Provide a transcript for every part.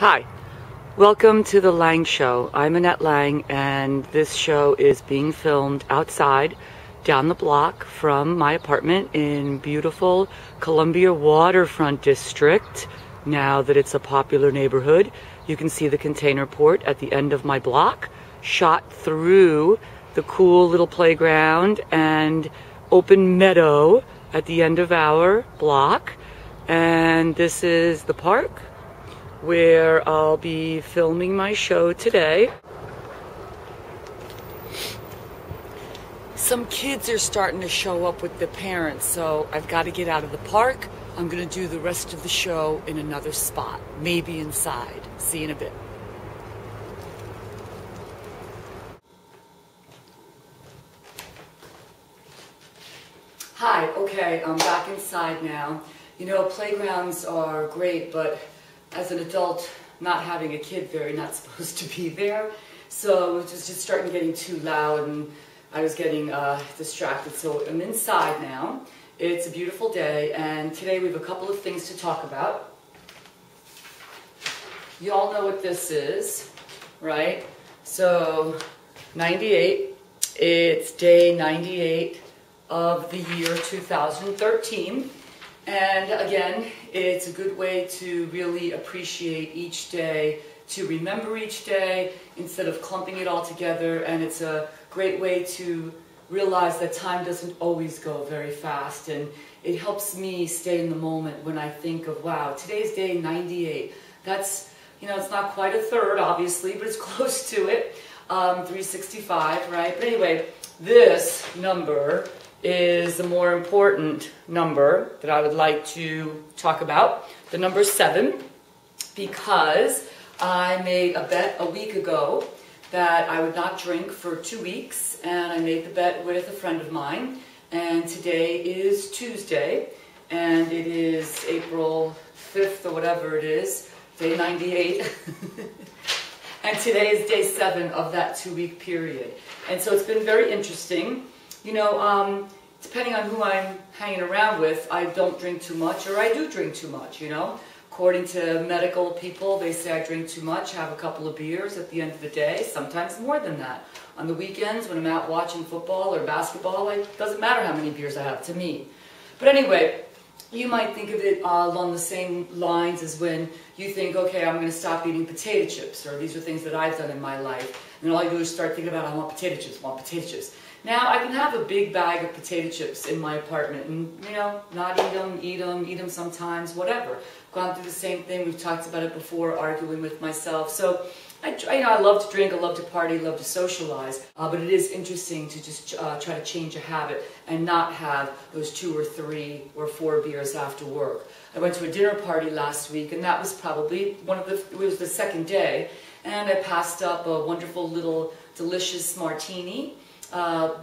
Hi, welcome to the Lang Show. I'm Annette Lang, and this show is being filmed outside down the block from my apartment in beautiful Columbia Waterfront District. Now that it's a popular neighborhood, you can see the container port at the end of my block, shot through the cool little playground and open meadow at the end of our block. And this is the park where I'll be filming my show today. Some kids are starting to show up with their parents, so I've got to get out of the park. I'm going to do the rest of the show in another spot, maybe inside. See you in a bit. Hi, okay, I'm back inside now. You know, playgrounds are great, but as an adult, not having a kid there, you're not supposed to be there. So it was just starting getting too loud and I was getting distracted. So I'm inside now. It's a beautiful day, and today we have a couple of things to talk about. You all know what this is, right? So 98, it's day 98 of the year 2013. And again, it's a good way to really appreciate each day, to remember each day instead of clumping it all together. And it's a great way to realize that time doesn't always go very fast. And it helps me stay in the moment when I think of, wow, today's day 98. That's, you know, it's not quite a third, obviously, but it's close to it. 365, right? But anyway, this number is the more important number that I would like to talk about, the number 7, because I made a bet a week ago that I would not drink for 2 weeks, and I made the bet with a friend of mine, and today is Tuesday, and it is April 5th or whatever it is, day 98, and today is day 7 of that 2-week period. And so it's been very interesting. You know, depending on who I'm hanging around with, I don't drink too much, or I do drink too much, you know. According to medical people, they say I drink too much, have a couple of beers at the end of the day, sometimes more than that. On the weekends, when I'm out watching football or basketball, it doesn't matter how many beers I have to me. But anyway, you might think of it along the same lines as when you think, okay, I'm going to stop eating potato chips, or these are things that I've done in my life. And all I do is start thinking about, I want potato chips, I want potato chips. Now, I can have a big bag of potato chips in my apartment and, you know, not eat them sometimes, whatever. Gone through the same thing. We've talked about it before, arguing with myself. So, I love to drink, I love to party, love to socialize, but it is interesting to just try to change a habit and not have those 2 or 3 or 4 beers after work. I went to a dinner party last week, and that was probably it was the second day, and I passed up a wonderful little delicious martini.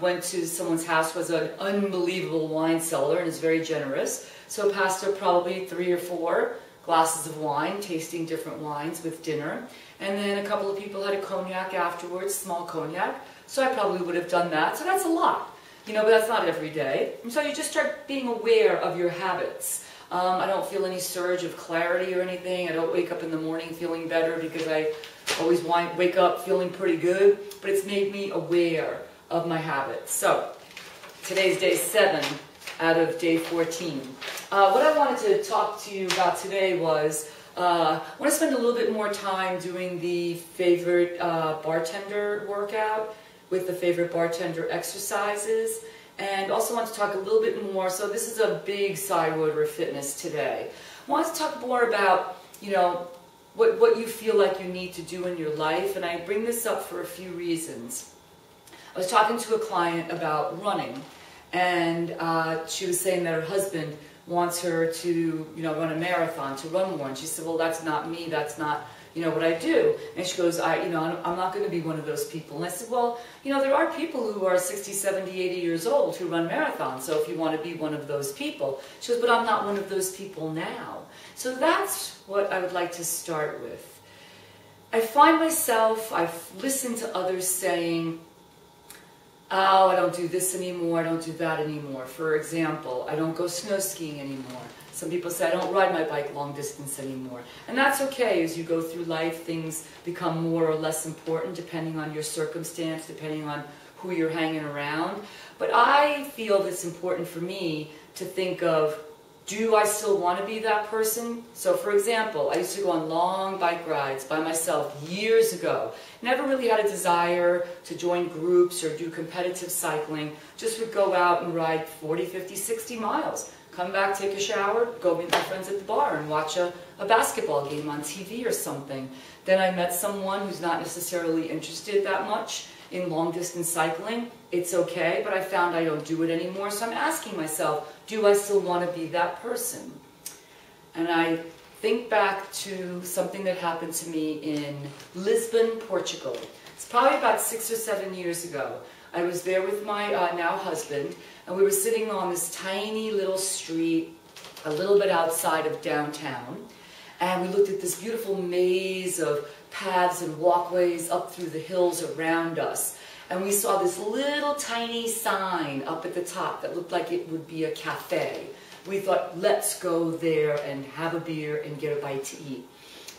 Went to someone's house, was an unbelievable wine cellar and is very generous. So passed up probably 3 or 4 glasses of wine, tasting different wines with dinner. And then a couple of people had a cognac afterwards, small cognac. So I probably would have done that. So that's a lot, you know, but that's not every day. And so you just start being aware of your habits. I don't feel any surge of clarity or anything. I don't wake up in the morning feeling better because I always wake up feeling pretty good. But it's made me aware of my habits. So today's day 7 out of day 14. What I wanted to talk to you about today was I want to spend a little bit more time doing the favorite bartender workout with the favorite bartender exercises, and also want to talk a little bit more. So this is a big side order of fitness today. I want to talk more about, you know, what you feel like you need to do in your life, and I bring this up for a few reasons. I was talking to a client about running, and she was saying that her husband wants her to, you know, run a marathon, to run more. And she said, well, that's not me, that's not, you know, what I do. And she goes, I'm not going to be one of those people. And I said, well, you know, there are people who are 60, 70, 80 years old who run marathons, so if you want to be one of those people. She goes, but I'm not one of those people now. So that's what I would like to start with. I find myself, I've listened to others saying, oh, I don't do this anymore, I don't do that anymore. For example, I don't go snow skiing anymore. Some people say, I don't ride my bike long distance anymore. And that's okay. As you go through life, things become more or less important depending on your circumstance, depending on who you're hanging around. But I feel it's important for me to think of, do I still want to be that person? So for example, I used to go on long bike rides by myself years ago. Never really had a desire to join groups or do competitive cycling. Just would go out and ride 40, 50, 60 miles. Come back, take a shower, go meet my friends at the bar and watch a basketball game on TV or something. Then I met someone who's not necessarily interested that much in long distance cycling. It's okay, but I found I don't do it anymore. So I'm asking myself, do I still want to be that person? And I think back to something that happened to me in Lisbon, Portugal. It's probably about 6 or 7 years ago. I was there with my now husband, and we were sitting on this tiny little street, a little bit outside of downtown, and we looked at this beautiful maze of paths and walkways up through the hills around us. And we saw this little tiny sign up at the top that looked like it would be a cafe. We thought, let's go there and have a beer and get a bite to eat.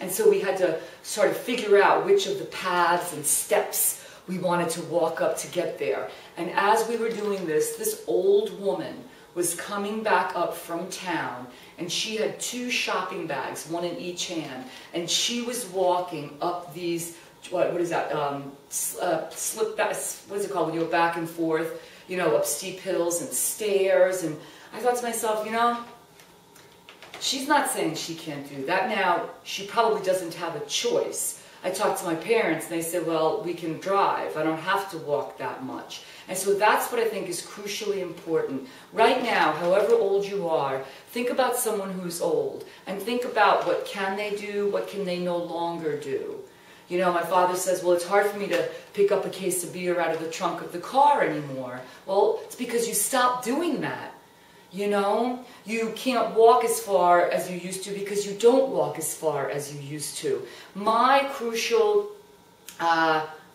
And so we had to sort of figure out which of the paths and steps we wanted to walk up to get there. And as we were doing this, this old woman was coming back up from town, and she had 2 shopping bags, one in each hand, and she was walking up these, what is that, slip back, what is it called, when you go back and forth, you know, up steep hills and stairs. And I thought to myself, you know, she's not saying she can't do that. Now, she probably doesn't have a choice. I talked to my parents, and they said, well, we can drive. I don't have to walk that much. And so that's what I think is crucially important. Right now, however old you are, think about someone who's old, and think about what can they do, what can they no longer do. You know, my father says, well, it's hard for me to pick up a case of beer out of the trunk of the car anymore. Well, it's because you stopped doing that. You know, you can't walk as far as you used to because you don't walk as far as you used to. My crucial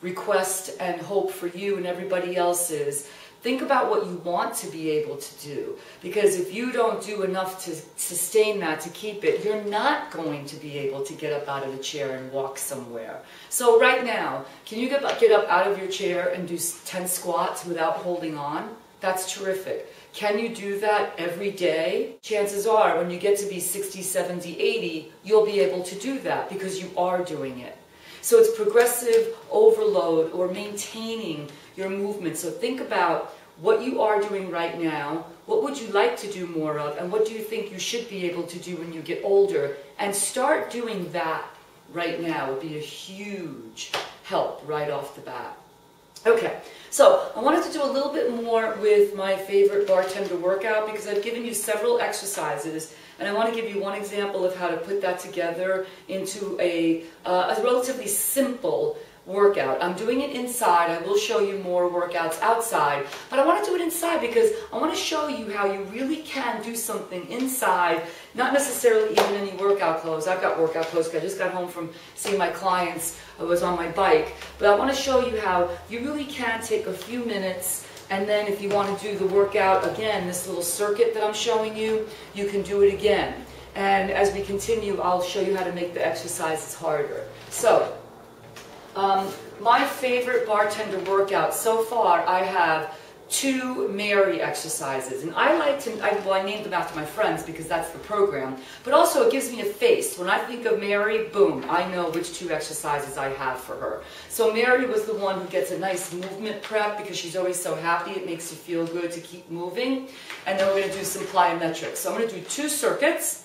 request and hope for you and everybody else is, think about what you want to be able to do. Because if you don't do enough to sustain that, to keep it, you're not going to be able to get up out of the chair and walk somewhere. So right now, can you get up out of your chair and do 10 squats without holding on? That's terrific. Can you do that every day? Chances are, when you get to be 60, 70, 80, you'll be able to do that because you are doing it. So it's progressive overload or maintaining your movement. So think about what you are doing right now, what would you like to do more of, and what do you think you should be able to do when you get older, and start doing that right now would be a huge help right off the bat. Okay, so I wanted to do a little bit more with my favorite bartender workout because I've given you several exercises, and I want to give you one example of how to put that together into a relatively simple workout. I'm doing it inside. I will show you more workouts outside, but I want to do it inside because I want to show you how you really can do something inside, not necessarily even any workout clothes. I've got workout clothes because I just got home from seeing my clients. I was on my bike, but I want to show you how you really can take a few minutes, and then if you want to do the workout again, this little circuit that I'm showing you, you can do it again. And as we continue, I'll show you how to make the exercises harder. So, my favorite bartender workout so far, I have 2 Mary exercises, and I like to, well, I named them after my friends because that's the program, but also it gives me a face. When I think of Mary, boom, I know which 2 exercises I have for her. So Mary was the one who gets a nice movement prep because she's always so happy, it makes you feel good to keep moving, and then we're going to do some plyometrics. So I'm going to do 2 circuits.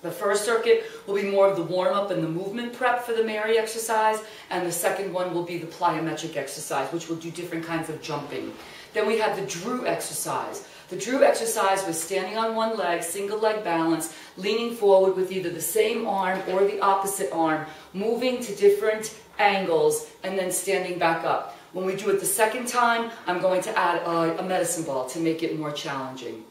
The first circuit will be more of the warm-up and the movement prep for the Mary exercise, and the second one will be the plyometric exercise, which will do different kinds of jumping. Then we have the Drew exercise. The Drew exercise was standing on one leg, single leg balance, leaning forward with either the same arm or the opposite arm, moving to different angles, and then standing back up. When we do it the second time, I'm going to add a medicine ball to make it more challenging.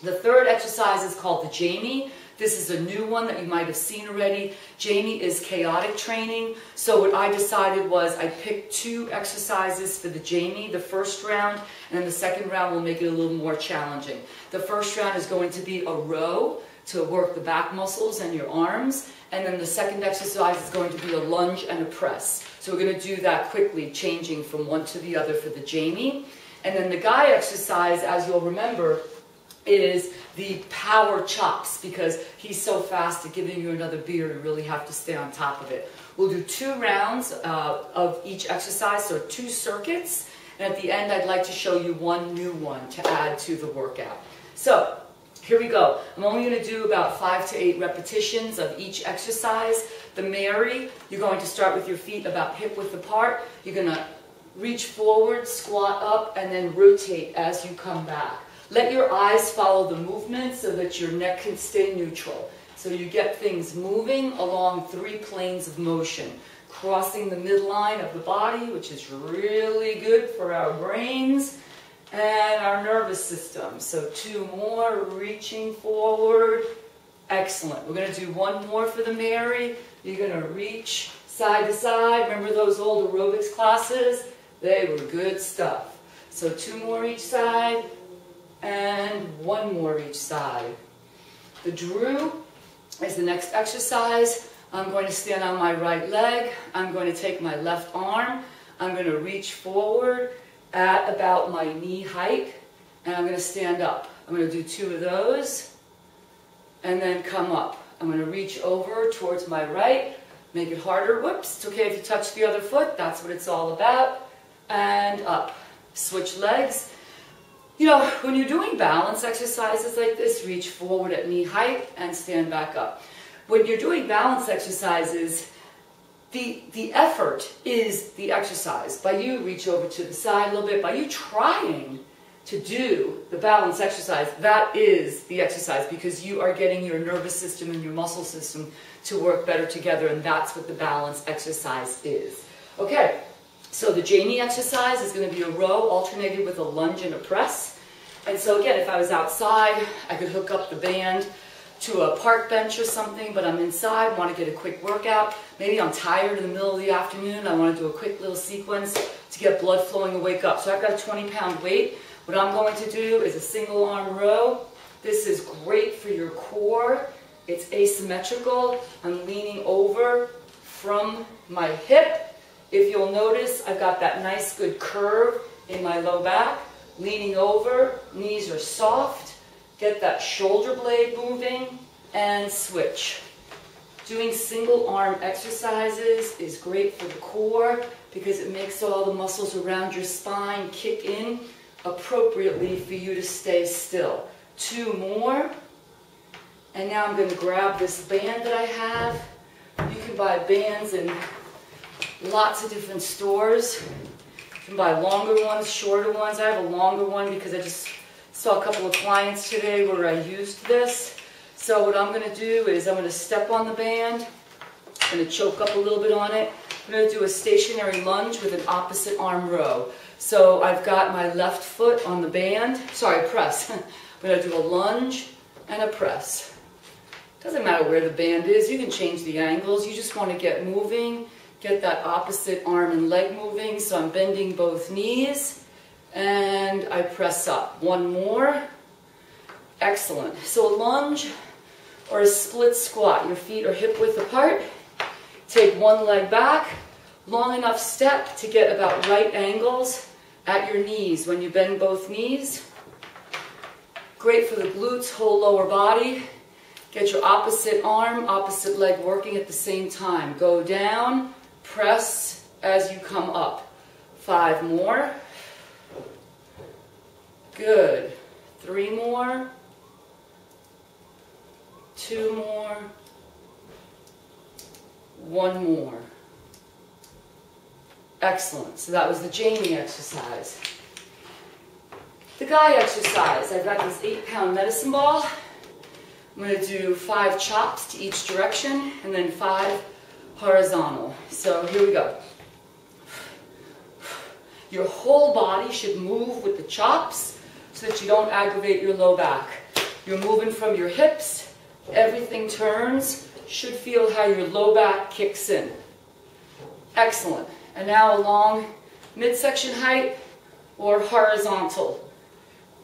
The third exercise is called the Jamie. This is a new one that you might have seen already. Jamie is chaotic training. So what I decided was I picked 2 exercises for the Jamie, the first round, and then the second round will make it a little more challenging. The first round is going to be a row to work the back muscles and your arms. And then the second exercise is going to be a lunge and a press. So we're going to do that quickly, changing from one to the other for the Jamie. And then the guy exercise, as you'll remember, is the power chops, because he's so fast at giving you another beer, you really have to stay on top of it. We'll do 2 rounds of each exercise, so 2 circuits. And at the end, I'd like to show you 1 new one to add to the workout. So, here we go. I'm only going to do about 5 to 8 repetitions of each exercise. The Mary, you're going to start with your feet about hip width apart. You're going to reach forward, squat up, and then rotate as you come back. Let your eyes follow the movement so that your neck can stay neutral. So you get things moving along 3 planes of motion. Crossing the midline of the body, which is really good for our brains and our nervous system. So 2 more, reaching forward. Excellent. We're going to do 1 more for the Mary. You're going to reach side to side. Remember those old aerobics classes? They were good stuff. So 2 more each side and 1 more each side. The Drew is the next exercise. I'm going to stand on my right leg. I'm going to take my left arm. I'm going to reach forward at about my knee height, and I'm going to stand up. I'm going to do 2 of those, and then come up. I'm going to reach over towards my right, make it harder. Whoops, it's okay if you touch the other foot. That's what it's all about. And up. Switch legs. You know, when you're doing balance exercises like this, reach forward at knee height and stand back up. When you're doing balance exercises, the effort is the exercise. By you reach over to the side a little bit, by you trying to do the balance exercise, that is the exercise, because you are getting your nervous system and your muscle system to work better together, and that's what the balance exercise is. Okay, so the Jamie exercise is going to be a row alternated with a lunge and a press. And so again, if I was outside, I could hook up the band to a park bench or something, but I'm inside, want to get a quick workout. Maybe I'm tired in the middle of the afternoon, I want to do a quick little sequence to get blood flowing and wake up. So I've got a 20-pound weight. What I'm going to do is a single arm row. This is great for your core. It's asymmetrical. I'm leaning over from my hip. If you'll notice, I've got that nice good curve in my low back. Leaning over, knees are soft. Get that shoulder blade moving, and switch. Doing single arm exercises is great for the core because it makes all the muscles around your spine kick in appropriately for you to stay still. 2 more. And now I'm going to grab this band that I have. You can buy bands in lots of different stores. You can buy longer ones, shorter ones. I have a longer one because I just saw a couple of clients today where I used this. So what I'm going to do is I'm going to step on the band. I'm going to choke up a little bit on it. I'm going to do a stationary lunge with an opposite arm row. So I've got my left foot on the band. Sorry, press. I'm going to do a lunge and a press. Doesn't matter where the band is. You can change the angles. You just want to get moving. Get that opposite arm and leg moving. So I'm bending both knees. And I press up. 1 more. Excellent. So a lunge or a split squat. Your feet are hip width apart. Take one leg back. Long enough step to get about right angles at your knees when you bend both knees. Great for the glutes, whole lower body. Get your opposite arm, opposite leg working at the same time. Go down, press as you come up. 5 more. Good. 3 more. 2 more. 1 more. Excellent. So that was the Jamie exercise. The guy exercise. I've got this 8-pound medicine ball. I'm going to do 5 chops to each direction and then 5 horizontal. So here we go. Your whole body should move with the chops so that you don't aggravate your low back. You're moving from your hips. Everything turns. Should feel how your low back kicks in. Excellent. And now along midsection height or horizontal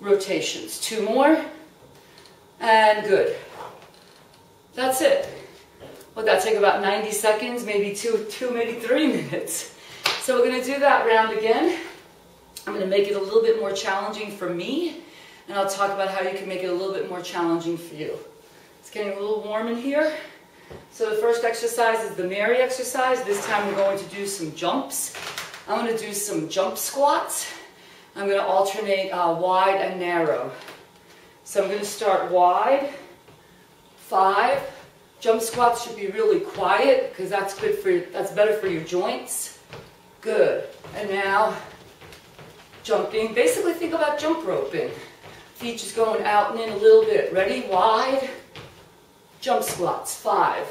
rotations. 2 more. And good. That's it. Well, that take about 90 seconds, maybe two, maybe 3 minutes. So we're going to do that round again. I'm going to make it a little bit more challenging for me, and I'll talk about how you can make it a little bit more challenging for you. It's getting a little warm in here. So the first exercise is the Mary exercise. This time we're going to do some jumps. I'm going to do some jump squats. I'm going to alternate wide and narrow. So I'm going to start wide, 5. Jump squats should be really quiet because that's good for that's better for your joints. Good. And now jumping. Basically think about jump roping. Feet just going out and in a little bit. Ready? Wide. Jump squats. 5.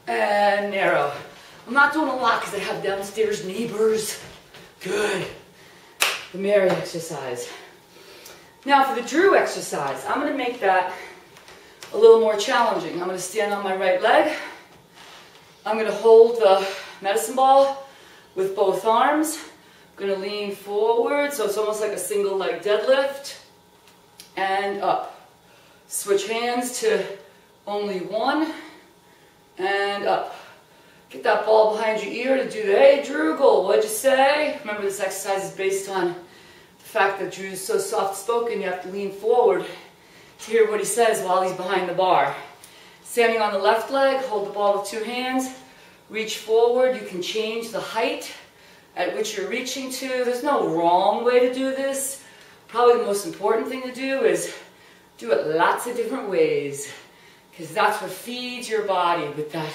And narrow. I'm not doing a lot because I have downstairs neighbors. Good. The Mary exercise. Now for the Drew exercise, I'm going to make that a little more challenging. I'm going to stand on my right leg. I'm going to hold the medicine ball with both arms. I'm going to lean forward, so it's almost like a single leg deadlift. And up. Switch hands to only one. And up. Get that ball behind your ear to do the, hey Drewgle, what'd you say? Remember, this exercise is based on the fact that Drew's so soft-spoken, you have to lean forward to hear what he says while he's behind the bar. Standing on the left leg, hold the ball with 2 hands, reach forward. You can change the height at which you're reaching to. There's no wrong way to do this. Probably the most important thing to do is do it lots of different ways, because that's what feeds your body with that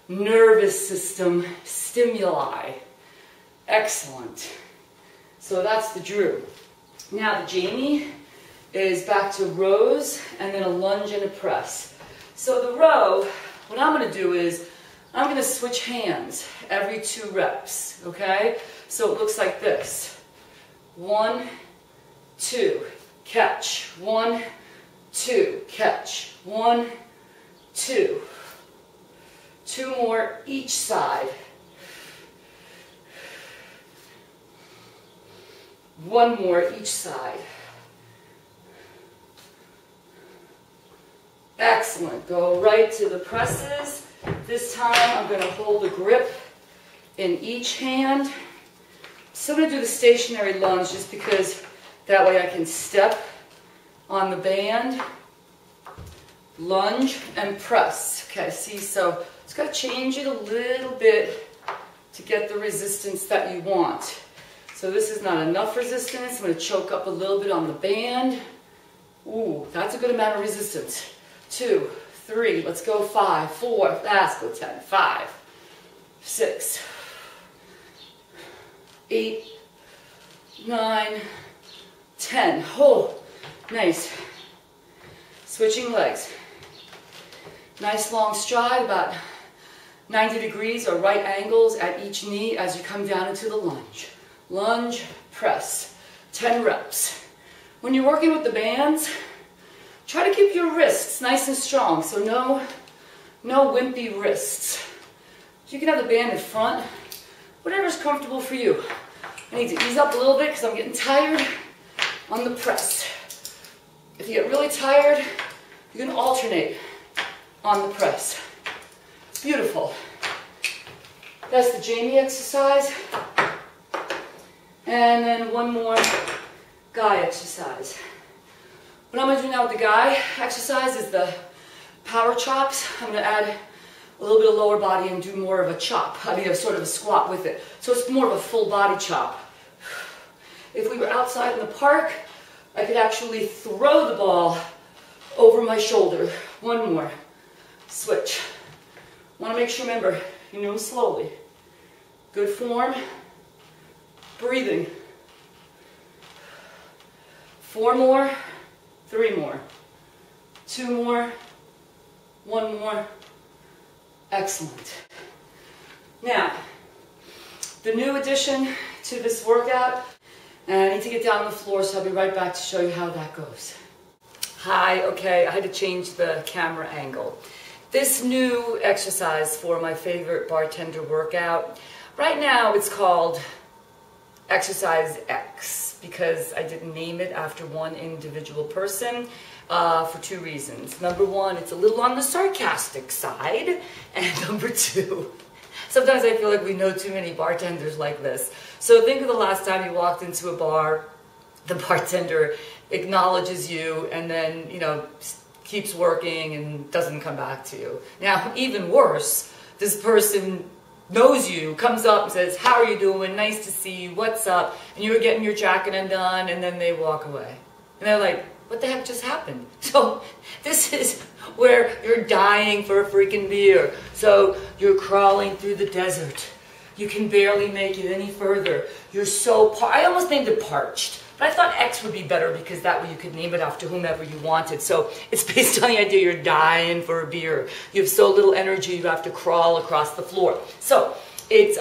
nervous system stimuli. Excellent. So that's the Drew. Now the Jamie is back to rows and then a lunge and a press. So the row, what I'm going to do is I'm going to switch hands every 2 reps, okay? So it looks like this. 1, 2, catch. 1, 2, catch. 1, 2. 2 more each side. 1 more each side. Excellent. Go right to the presses. This time I'm going to hold the grip in each hand. Still going to do the stationary lunge just because that way I can step on the band, lunge, and press. Okay, see, so just got to change it a little bit to get the resistance that you want. So this is not enough resistance. I'm going to choke up a little bit on the band. Ooh, that's a good amount of resistance. 2, 3, let's go 5, 4, last go 10, 5, 6, 8, 9, 10. Oh, nice. Switching legs. Nice long stride, about 90 degrees or right angles at each knee as you come down into the lunge. Lunge, press, 10 reps. When you're working with the bands, try to keep your wrists nice and strong, so no wimpy wrists. You can have the band in front, whatever's comfortable for you. I need to ease up a little bit because I'm getting tired on the press. If you get really tired, you can alternate on the press. Beautiful. That's the Jamie exercise. And then one more guy exercise. What I'm going to do now with the guy exercise is the power chops. I'm going to add a little bit of lower body and do more of a chop. I mean, a sort of a squat with it. So it's more of a full body chop. If we were outside in the park, I could actually throw the ball over my shoulder. One more. Switch. Want to make sure, remember, you move slowly. Good form. Breathing. 4 more. 3 more. 2 more. 1 more. Excellent. Now, the new addition to this workout, and I need to get down on the floor, so I'll be right back to show you how that goes. Hi, okay, I had to change the camera angle. This new exercise for my favorite bartender workout, right now it's called Exercise X, because I didn't name it after one individual person, for two reasons. Number one, it's a little on the sarcastic side, and number two, sometimes I feel like we know too many bartenders like this. So think of the last time you walked into a bar, the bartender acknowledges you and then, you know, keeps working and doesn't come back to you. Now, even worse, this person knows you, comes up and says, how are you doing? Nice to see you. What's up? And you were getting your jacket undone, and then they walk away. And they're like, what the heck just happened? So this is where you're dying for a freaking beer. So you're crawling through the desert. You can barely make it any further. You're so I almost named it parched. But I thought X would be better because that way you could name it after whomever you wanted. So it's based on the idea you're dying for a beer. You have so little energy you have to crawl across the floor. So it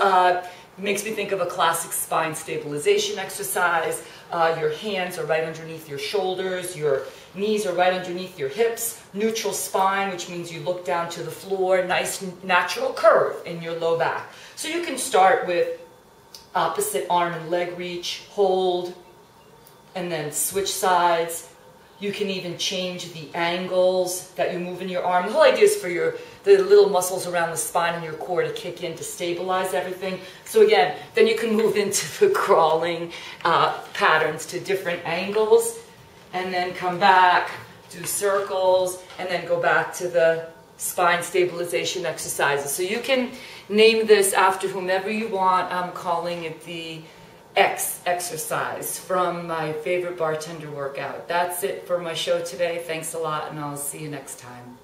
makes me think of a classic spine stabilization exercise. Your hands are right underneath your shoulders. Your knees are right underneath your hips. Neutral spine, which means you look down to the floor. Nice natural curve in your low back. So you can start with opposite arm and leg reach, hold, and then switch sides. You can even change the angles that you move in your arm. The whole idea is for the little muscles around the spine and your core to kick in to stabilize everything. So again, then you can move into the crawling patterns to different angles, and then come back, do circles, and then go back to the spine stabilization exercises. So you can name this after whomever you want. I'm calling it the X exercise from my favorite bartender workout. That's it for my show today. Thanks a lot, and I'll see you next time.